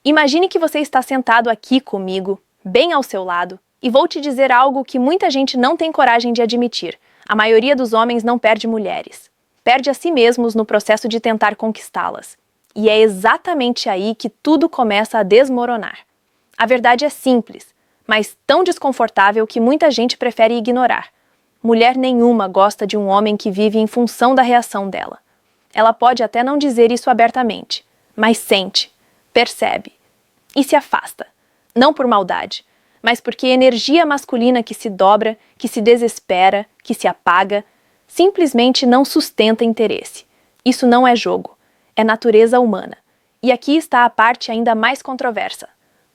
Imagine que você está sentado aqui comigo, bem ao seu lado, e vou te dizer algo que muita gente não tem coragem de admitir. A maioria dos homens não perde mulheres. Perde a si mesmos no processo de tentar conquistá-las. E é exatamente aí que tudo começa a desmoronar. A verdade é simples, mas tão desconfortável que muita gente prefere ignorar. Mulher nenhuma gosta de um homem que vive em função da reação dela. Ela pode até não dizer isso abertamente, mas sente, percebe e se afasta. Não por maldade, mas porque a energia masculina que se dobra, que se desespera, que se apaga, simplesmente não sustenta interesse. Isso não é jogo, é natureza humana. E aqui está a parte ainda mais controversa.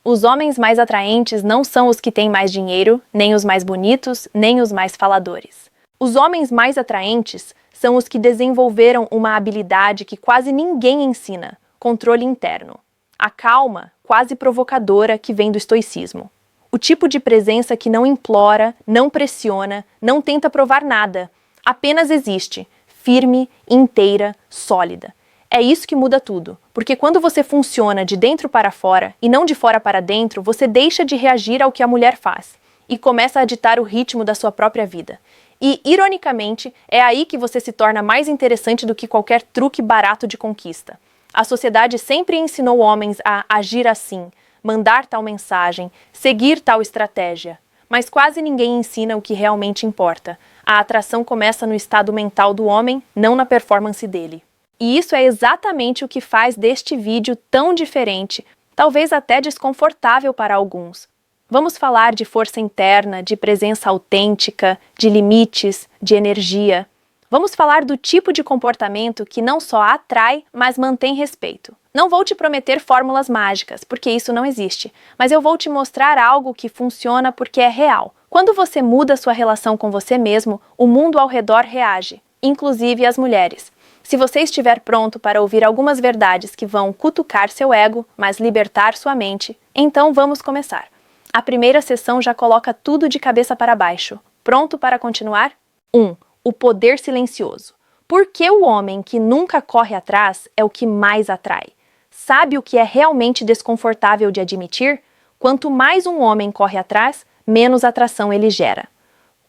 Os homens mais atraentes não são os que têm mais dinheiro, nem os mais bonitos, nem os mais faladores. Os homens mais atraentes são os que desenvolveram uma habilidade que quase ninguém ensina: controle interno. A calma, quase provocadora, que vem do estoicismo. O tipo de presença que não implora, não pressiona, não tenta provar nada. Apenas existe, firme, inteira, sólida. É isso que muda tudo, porque quando você funciona de dentro para fora e não de fora para dentro, você deixa de reagir ao que a mulher faz e começa a ditar o ritmo da sua própria vida. E, ironicamente, é aí que você se torna mais interessante do que qualquer truque barato de conquista. A sociedade sempre ensinou homens a agir assim, mandar tal mensagem, seguir tal estratégia. Mas quase ninguém ensina o que realmente importa. A atração começa no estado mental do homem, não na performance dele. E isso é exatamente o que faz deste vídeo tão diferente, talvez até desconfortável para alguns. Vamos falar de força interna, de presença autêntica, de limites, de energia. Vamos falar do tipo de comportamento que não só atrai, mas mantém respeito. Não vou te prometer fórmulas mágicas, porque isso não existe, mas eu vou te mostrar algo que funciona porque é real. Quando você muda sua relação com você mesmo, o mundo ao redor reage, inclusive as mulheres. Se você estiver pronto para ouvir algumas verdades que vão cutucar seu ego, mas libertar sua mente, então vamos começar. A primeira sessão já coloca tudo de cabeça para baixo. Pronto para continuar? 1. O poder silencioso. Por que o homem que nunca corre atrás é o que mais atrai? Sabe o que é realmente desconfortável de admitir? Quanto mais um homem corre atrás, menos atração ele gera.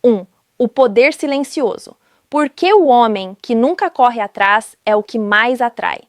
1. O poder silencioso. Por que o homem que nunca corre atrás é o que mais atrai?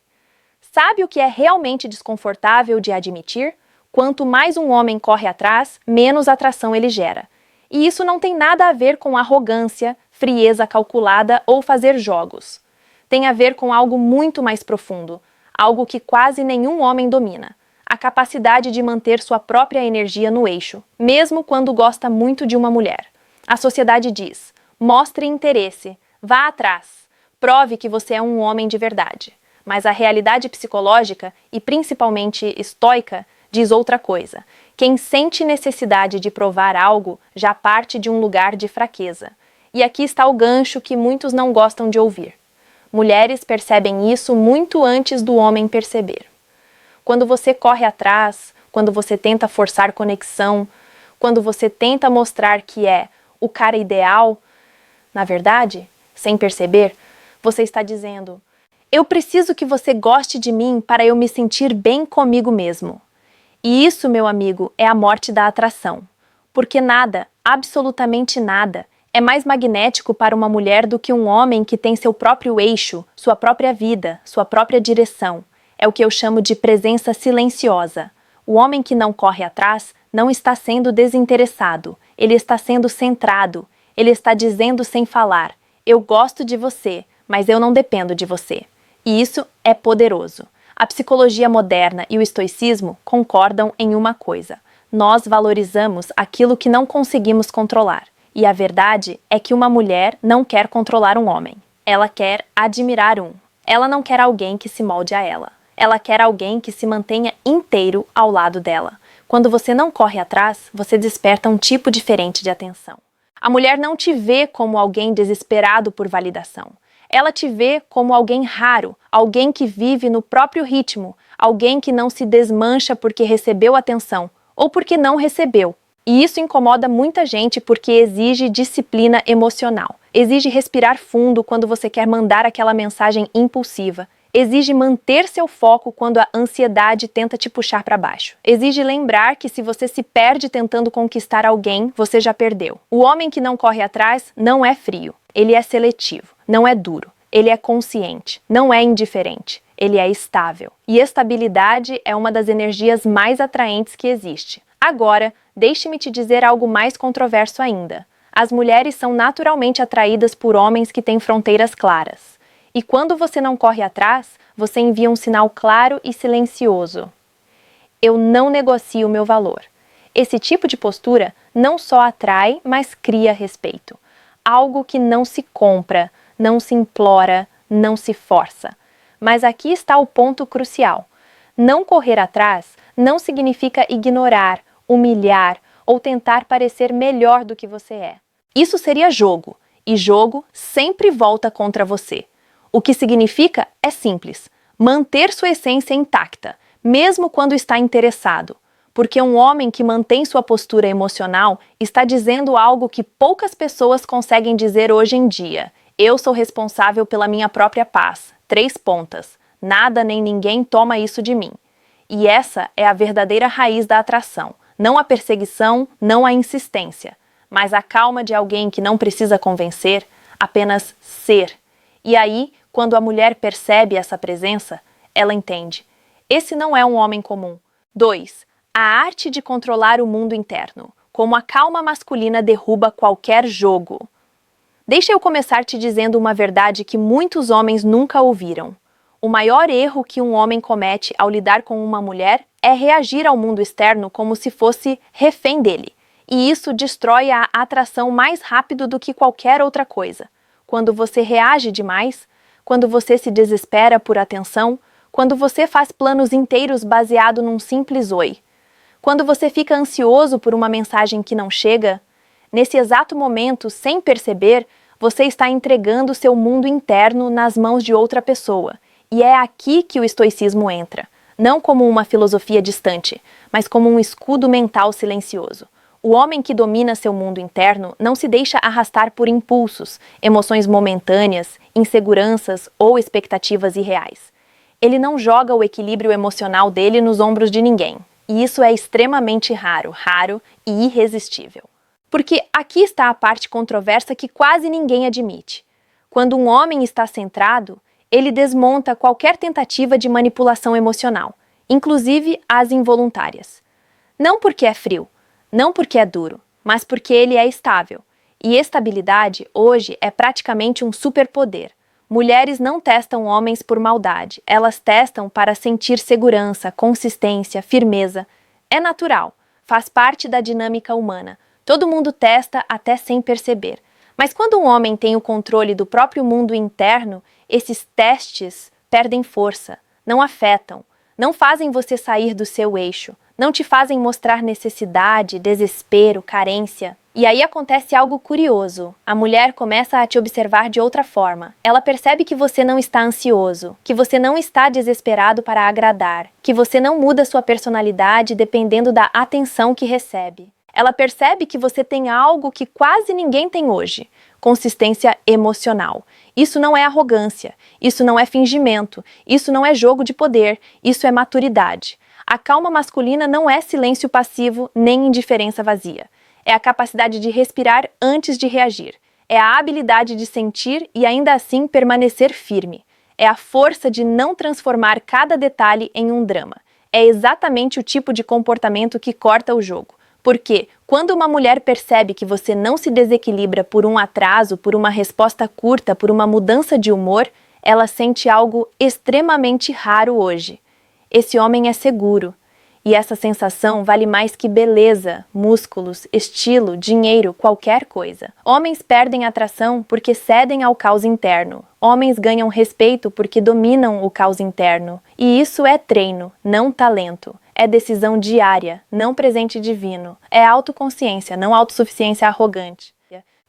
Sabe o que é realmente desconfortável de admitir? Quanto mais um homem corre atrás, menos atração ele gera. E isso não tem nada a ver com arrogância, frieza calculada ou fazer jogos. Tem a ver com algo muito mais profundo, algo que quase nenhum homem domina: a capacidade de manter sua própria energia no eixo, mesmo quando gosta muito de uma mulher. A sociedade diz: mostre interesse, vá atrás, prove que você é um homem de verdade. Mas a realidade psicológica, e principalmente estoica, diz outra coisa. Quem sente necessidade de provar algo já parte de um lugar de fraqueza. E aqui está o gancho que muitos não gostam de ouvir. Mulheres percebem isso muito antes do homem perceber. Quando você corre atrás, quando você tenta forçar conexão, quando você tenta mostrar que é o cara ideal, na verdade, sem perceber, você está dizendo: eu preciso que você goste de mim para eu me sentir bem comigo mesmo. E isso, meu amigo, é a morte da atração. Porque nada, absolutamente nada, é mais magnético para uma mulher do que um homem que tem seu próprio eixo, sua própria vida, sua própria direção. É o que eu chamo de presença silenciosa. O homem que não corre atrás não está sendo desinteressado, ele está sendo centrado, ele está dizendo sem falar: eu gosto de você, mas eu não dependo de você. E isso é poderoso. A psicologia moderna e o estoicismo concordam em uma coisa: nós valorizamos aquilo que não conseguimos controlar. E a verdade é que uma mulher não quer controlar um homem. Ela quer admirar um. Ela não quer alguém que se molde a ela. Ela quer alguém que se mantenha inteiro ao lado dela. Quando você não corre atrás, você desperta um tipo diferente de atenção. A mulher não te vê como alguém desesperado por validação. Ela te vê como alguém raro, alguém que vive no próprio ritmo, alguém que não se desmancha porque recebeu atenção ou porque não recebeu. E isso incomoda muita gente porque exige disciplina emocional, exige respirar fundo quando você quer mandar aquela mensagem impulsiva, Exige manter seu foco quando a ansiedade tenta te puxar para baixo. Exige lembrar que se você se perde tentando conquistar alguém, você já perdeu. O homem que não corre atrás não é frio. Ele é seletivo. Não é duro. Ele é consciente. Não é indiferente. Ele é estável. E estabilidade é uma das energias mais atraentes que existe. Agora, deixe-me te dizer algo mais controverso ainda. As mulheres são naturalmente atraídas por homens que têm fronteiras claras. E quando você não corre atrás, você envia um sinal claro e silencioso. Eu não negocio o meu valor. Esse tipo de postura não só atrai, mas cria respeito. Algo que não se compra, não se implora, não se força. Mas aqui está o ponto crucial. Não correr atrás não significa ignorar, humilhar ou tentar parecer melhor do que você é. Isso seria jogo, e jogo sempre volta contra você. O que significa é simples: manter sua essência intacta, mesmo quando está interessado. Porque um homem que mantém sua postura emocional está dizendo algo que poucas pessoas conseguem dizer hoje em dia. Eu sou responsável pela minha própria paz. 3 pontas. Nada nem ninguém toma isso de mim. E essa é a verdadeira raiz da atração. Não a perseguição, não a insistência, mas a calma de alguém que não precisa convencer, apenas ser. E aí, quando a mulher percebe essa presença, ela entende. Esse não é um homem comum. 2. A arte de controlar o mundo interno. Como a calma masculina derruba qualquer jogo. Deixa eu começar te dizendo uma verdade que muitos homens nunca ouviram. O maior erro que um homem comete ao lidar com uma mulher é reagir ao mundo externo como se fosse refém dele. E isso destrói a atração mais rápido do que qualquer outra coisa. Quando você reage demais, quando você se desespera por atenção, quando você faz planos inteiros baseado num simples oi, quando você fica ansioso por uma mensagem que não chega, nesse exato momento, sem perceber, você está entregando seu mundo interno nas mãos de outra pessoa. E é aqui que o estoicismo entra, não como uma filosofia distante, mas como um escudo mental silencioso. O homem que domina seu mundo interno não se deixa arrastar por impulsos, emoções momentâneas, inseguranças ou expectativas irreais. Ele não joga o equilíbrio emocional dele nos ombros de ninguém. E isso é extremamente raro e irresistível. Porque aqui está a parte controversa que quase ninguém admite. Quando um homem está centrado, ele desmonta qualquer tentativa de manipulação emocional, inclusive as involuntárias. Não porque é frio, não porque é duro, mas porque ele é estável. E estabilidade, hoje, é praticamente um superpoder. Mulheres não testam homens por maldade, elas testam para sentir segurança, consistência, firmeza. É natural, faz parte da dinâmica humana. Todo mundo testa até sem perceber. Mas quando um homem tem o controle do próprio mundo interno, esses testes perdem força, não afetam, não fazem você sair do seu eixo, não te fazem mostrar necessidade, desespero, carência. E aí acontece algo curioso. A mulher começa a te observar de outra forma. Ela percebe que você não está ansioso, que você não está desesperado para agradar, que você não muda sua personalidade dependendo da atenção que recebe. Ela percebe que você tem algo que quase ninguém tem hoje: consistência emocional. Isso não é arrogância, isso não é fingimento, isso não é jogo de poder, isso é maturidade. A calma masculina não é silêncio passivo nem indiferença vazia. É a capacidade de respirar antes de reagir. É a habilidade de sentir e ainda assim permanecer firme. É a força de não transformar cada detalhe em um drama. É exatamente o tipo de comportamento que corta o jogo. Porque, quando uma mulher percebe que você não se desequilibra por um atraso, por uma resposta curta, por uma mudança de humor, ela sente algo extremamente raro hoje. Esse homem é seguro. E essa sensação vale mais que beleza, músculos, estilo, dinheiro, qualquer coisa. Homens perdem atração porque cedem ao caos interno. Homens ganham respeito porque dominam o caos interno. E isso é treino, não talento. É decisão diária, não presente divino. É autoconsciência, não autossuficiência arrogante.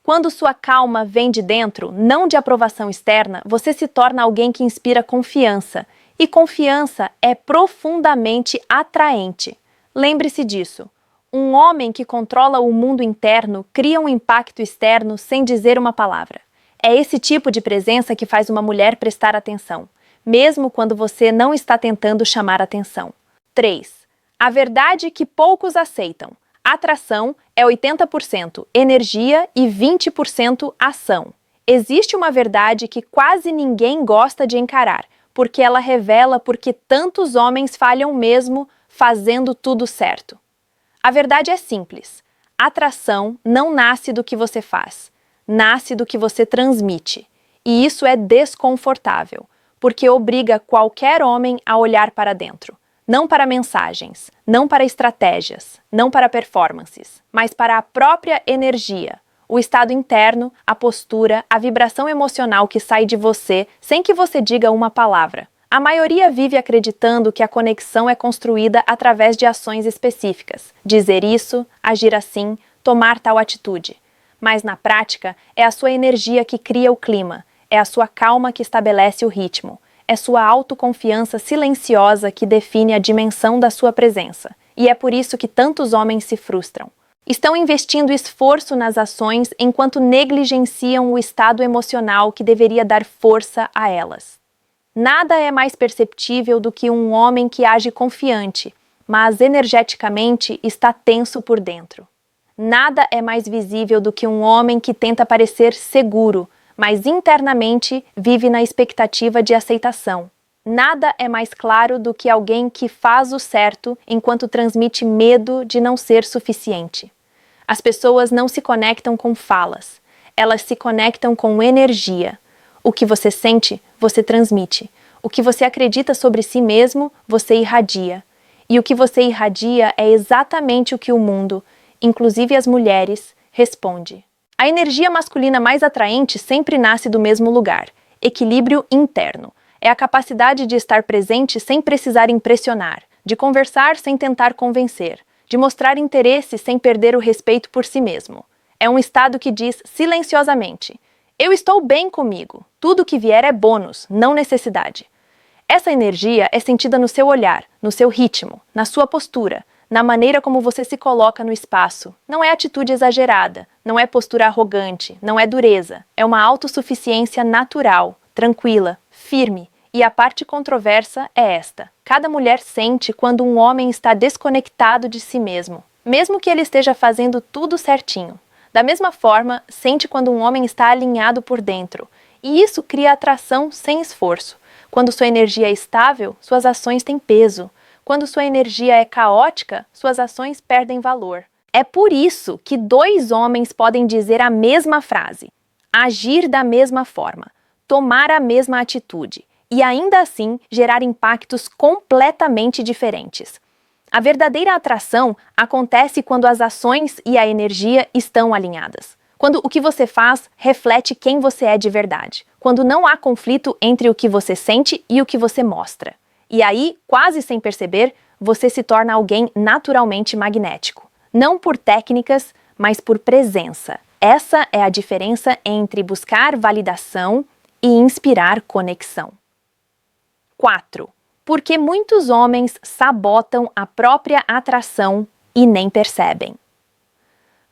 Quando sua calma vem de dentro, não de aprovação externa, você se torna alguém que inspira confiança. E confiança é profundamente atraente. Lembre-se disso. Um homem que controla o mundo interno cria um impacto externo sem dizer uma palavra. É esse tipo de presença que faz uma mulher prestar atenção. mesmo quando você não está tentando chamar atenção. 3. A verdade que poucos aceitam. Atração é 80% energia e 20% ação. Existe uma verdade que quase ninguém gosta de encarar, porque ela revela por que tantos homens falham mesmo fazendo tudo certo. A verdade é simples. Atração não nasce do que você faz, nasce do que você transmite. E isso é desconfortável, porque obriga qualquer homem a olhar para dentro. Não para mensagens, não para estratégias, não para performances, mas para a própria energia, o estado interno, a postura, a vibração emocional que sai de você sem que você diga uma palavra. A maioria vive acreditando que a conexão é construída através de ações específicas, dizer isso, agir assim, tomar tal atitude. Mas na prática, é a sua energia que cria o clima, é a sua calma que estabelece o ritmo, é sua autoconfiança silenciosa que define a dimensão da sua presença. E é por isso que tantos homens se frustram. Estão investindo esforço nas ações enquanto negligenciam o estado emocional que deveria dar força a elas. Nada é mais perceptível do que um homem que age confiante, mas energeticamente está tenso por dentro. Nada é mais visível do que um homem que tenta parecer seguro, mas internamente vive na expectativa de aceitação. Nada é mais claro do que alguém que faz o certo enquanto transmite medo de não ser suficiente. As pessoas não se conectam com falas, elas se conectam com energia. O que você sente, você transmite. O que você acredita sobre si mesmo, você irradia. E o que você irradia é exatamente o que o mundo, inclusive as mulheres, responde. A energia masculina mais atraente sempre nasce do mesmo lugar, equilíbrio interno. É a capacidade de estar presente sem precisar impressionar, de conversar sem tentar convencer, de mostrar interesse sem perder o respeito por si mesmo. É um estado que diz silenciosamente: eu estou bem comigo, tudo que vier é bônus, não necessidade. Essa energia é sentida no seu olhar, no seu ritmo, na sua postura, na maneira como você se coloca no espaço. Não é atitude exagerada, não é postura arrogante, não é dureza. É uma autossuficiência natural, tranquila, firme. E a parte controversa é esta: cada mulher sente quando um homem está desconectado de si mesmo, mesmo que ele esteja fazendo tudo certinho. Da mesma forma, sente quando um homem está alinhado por dentro. E isso cria atração sem esforço. Quando sua energia é estável, suas ações têm peso. Quando sua energia é caótica, suas ações perdem valor. É por isso que dois homens podem dizer a mesma frase, agir da mesma forma, tomar a mesma atitude, e ainda assim gerar impactos completamente diferentes. A verdadeira atração acontece quando as ações e a energia estão alinhadas. Quando o que você faz reflete quem você é de verdade. Quando não há conflito entre o que você sente e o que você mostra. E aí, quase sem perceber, você se torna alguém naturalmente magnético. Não por técnicas, mas por presença. Essa é a diferença entre buscar validação e inspirar conexão. 4. Porque muitos homens sabotam a própria atração e nem percebem.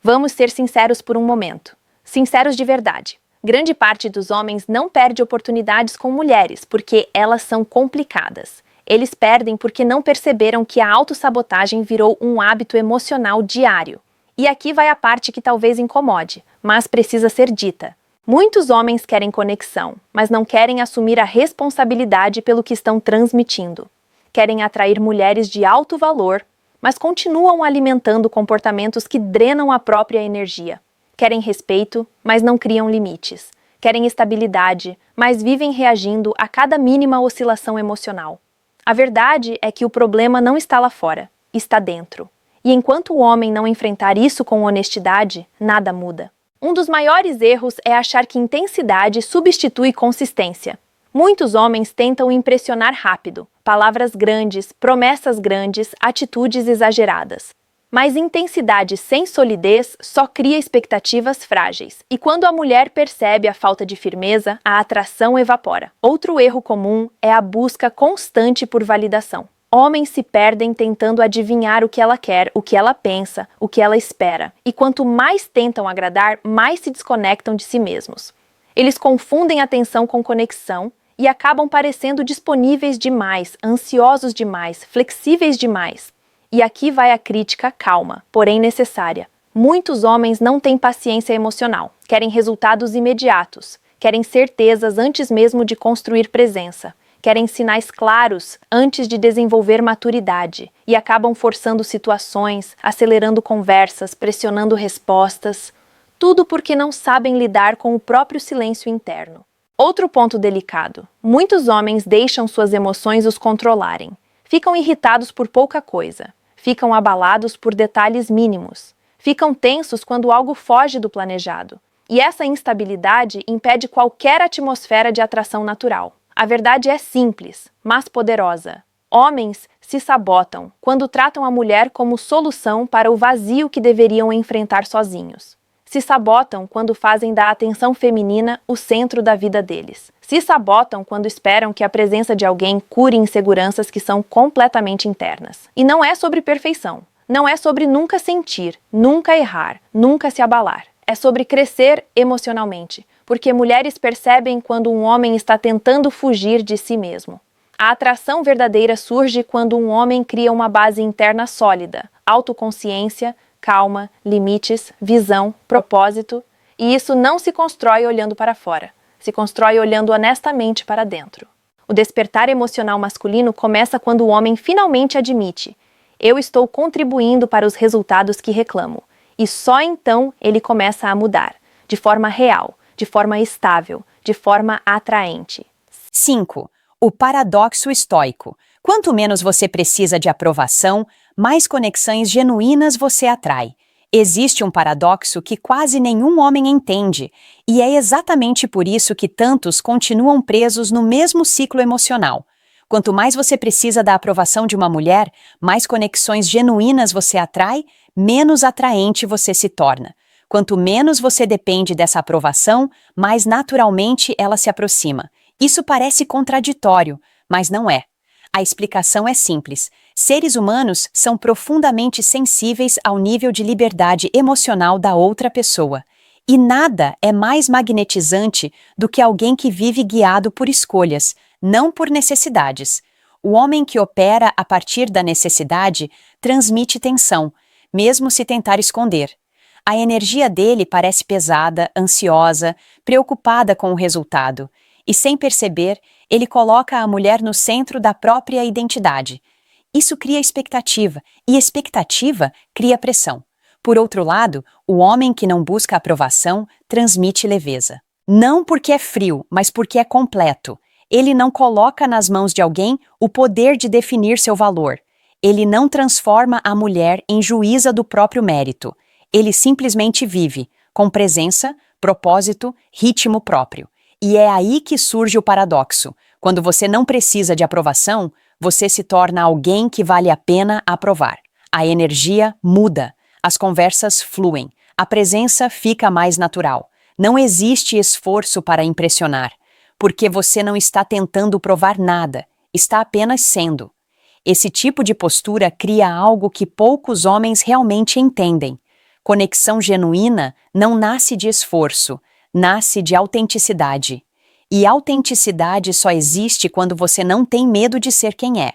Vamos ser sinceros por um momento. Sinceros de verdade. Grande parte dos homens não perde oportunidades com mulheres porque elas são complicadas. Eles perdem porque não perceberam que a autossabotagem virou um hábito emocional diário. E aqui vai a parte que talvez incomode, mas precisa ser dita. Muitos homens querem conexão, mas não querem assumir a responsabilidade pelo que estão transmitindo. Querem atrair mulheres de alto valor, mas continuam alimentando comportamentos que drenam a própria energia. Querem respeito, mas não criam limites. Querem estabilidade, mas vivem reagindo a cada mínima oscilação emocional. A verdade é que o problema não está lá fora, está dentro. E enquanto o homem não enfrentar isso com honestidade, nada muda. Um dos maiores erros é achar que intensidade substitui consistência. Muitos homens tentam impressionar rápido, palavras grandes, promessas grandes, atitudes exageradas. Mas intensidade sem solidez só cria expectativas frágeis. E quando a mulher percebe a falta de firmeza, a atração evapora. Outro erro comum é a busca constante por validação. Homens se perdem tentando adivinhar o que ela quer, o que ela pensa, o que ela espera. E quanto mais tentam agradar, mais se desconectam de si mesmos. Eles confundem atenção com conexão e acabam parecendo disponíveis demais, ansiosos demais, flexíveis demais. E aqui vai a crítica calma, porém necessária. Muitos homens não têm paciência emocional, querem resultados imediatos, querem certezas antes mesmo de construir presença, querem sinais claros antes de desenvolver maturidade e acabam forçando situações, acelerando conversas, pressionando respostas, tudo porque não sabem lidar com o próprio silêncio interno. Outro ponto delicado: muitos homens deixam suas emoções os controlarem. Ficam irritados por pouca coisa, ficam abalados por detalhes mínimos. Ficam tensos quando algo foge do planejado. E essa instabilidade impede qualquer atmosfera de atração natural. A verdade é simples, mas poderosa. Homens se sabotam quando tratam a mulher como solução para o vazio que deveriam enfrentar sozinhos. Se sabotam quando fazem da atenção feminina o centro da vida deles. Se sabotam quando esperam que a presença de alguém cure inseguranças que são completamente internas. E não é sobre perfeição. Não é sobre nunca sentir, nunca errar, nunca se abalar. É sobre crescer emocionalmente, porque mulheres percebem quando um homem está tentando fugir de si mesmo. A atração verdadeira surge quando um homem cria uma base interna sólida, autoconsciência, calma, limites, visão, propósito, e isso não se constrói olhando para fora, se constrói olhando honestamente para dentro. O despertar emocional masculino começa quando o homem finalmente admite: eu estou contribuindo para os resultados que reclamo. E só então ele começa a mudar, de forma real, de forma estável, de forma atraente. 5. O paradoxo estoico. Quanto menos você precisa de aprovação, mais conexões genuínas você atrai. Existe um paradoxo que quase nenhum homem entende, e é exatamente por isso que tantos continuam presos no mesmo ciclo emocional. Quanto mais você precisa da aprovação de uma mulher, mais conexões genuínas você atrai, menos atraente você se torna. Quanto menos você depende dessa aprovação, mais naturalmente ela se aproxima. Isso parece contraditório, mas não é. A explicação é simples. Seres humanos são profundamente sensíveis ao nível de liberdade emocional da outra pessoa. E nada é mais magnetizante do que alguém que vive guiado por escolhas, não por necessidades. O homem que opera a partir da necessidade transmite tensão, mesmo se tentar esconder. A energia dele parece pesada, ansiosa, preocupada com o resultado. E sem perceber, ele coloca a mulher no centro da própria identidade. Isso cria expectativa, e expectativa cria pressão. Por outro lado, o homem que não busca aprovação transmite leveza. Não porque é frio, mas porque é completo. Ele não coloca nas mãos de alguém o poder de definir seu valor. Ele não transforma a mulher em juíza do próprio mérito. Ele simplesmente vive, com presença, propósito, ritmo próprio. E é aí que surge o paradoxo. Quando você não precisa de aprovação, você se torna alguém que vale a pena aprovar. A energia muda, as conversas fluem, a presença fica mais natural. Não existe esforço para impressionar, porque você não está tentando provar nada, está apenas sendo. Esse tipo de postura cria algo que poucos homens realmente entendem. Conexão genuína não nasce de esforço, nasce de autenticidade. E autenticidade só existe quando você não tem medo de ser quem é.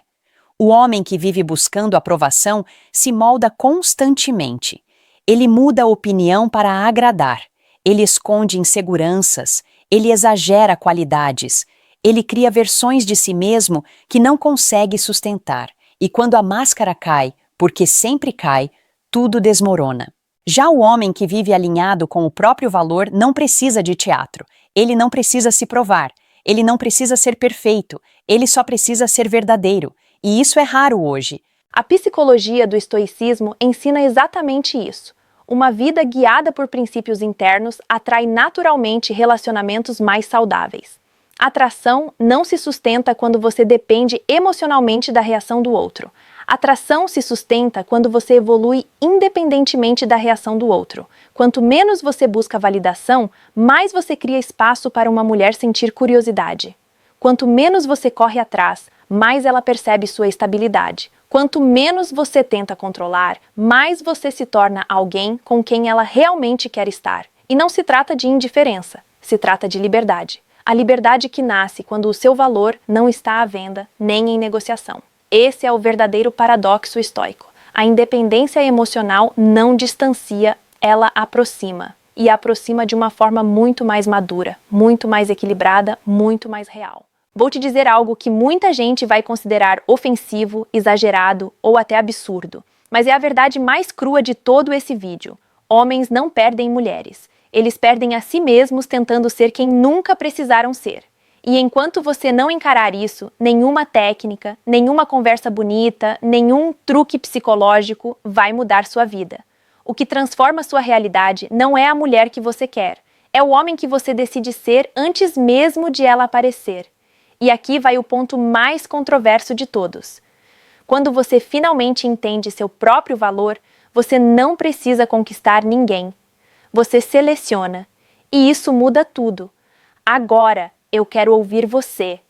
O homem que vive buscando aprovação se molda constantemente. Ele muda a opinião para agradar. Ele esconde inseguranças. Ele exagera qualidades. Ele cria versões de si mesmo que não consegue sustentar. E quando a máscara cai, porque sempre cai, tudo desmorona. Já o homem que vive alinhado com o próprio valor não precisa de teatro. Ele não precisa se provar. Ele não precisa ser perfeito. Ele só precisa ser verdadeiro. E isso é raro hoje. A psicologia do estoicismo ensina exatamente isso. Uma vida guiada por princípios internos atrai naturalmente relacionamentos mais saudáveis. A atração não se sustenta quando você depende emocionalmente da reação do outro. A atração se sustenta quando você evolui independentemente da reação do outro. Quanto menos você busca validação, mais você cria espaço para uma mulher sentir curiosidade. Quanto menos você corre atrás, mais ela percebe sua estabilidade. Quanto menos você tenta controlar, mais você se torna alguém com quem ela realmente quer estar. E não se trata de indiferença, se trata de liberdade. A liberdade que nasce quando o seu valor não está à venda nem em negociação. Esse é o verdadeiro paradoxo estoico. A independência emocional não distancia, ela aproxima. E aproxima de uma forma muito mais madura, muito mais equilibrada, muito mais real. Vou te dizer algo que muita gente vai considerar ofensivo, exagerado ou até absurdo. Mas é a verdade mais crua de todo esse vídeo. Homens não perdem mulheres. Eles perdem a si mesmos tentando ser quem nunca precisaram ser. E enquanto você não encarar isso, nenhuma técnica, nenhuma conversa bonita, nenhum truque psicológico vai mudar sua vida. O que transforma sua realidade não é a mulher que você quer, é o homem que você decide ser antes mesmo de ela aparecer. E aqui vai o ponto mais controverso de todos. Quando você finalmente entende seu próprio valor, você não precisa conquistar ninguém. Você seleciona. E isso muda tudo. Agora, eu quero ouvir você.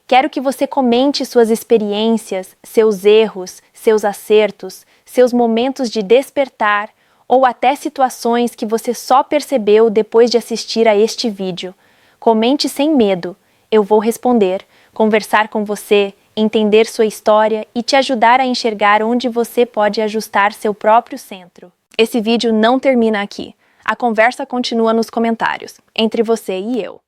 Quero que você comente suas experiências, seus erros, seus acertos, seus momentos de despertar ou até situações que você só percebeu depois de assistir a este vídeo. Comente sem medo. Eu vou responder, conversar com você, entender sua história e te ajudar a enxergar onde você pode ajustar seu próprio centro. Esse vídeo não termina aqui. A conversa continua nos comentários, entre você e eu.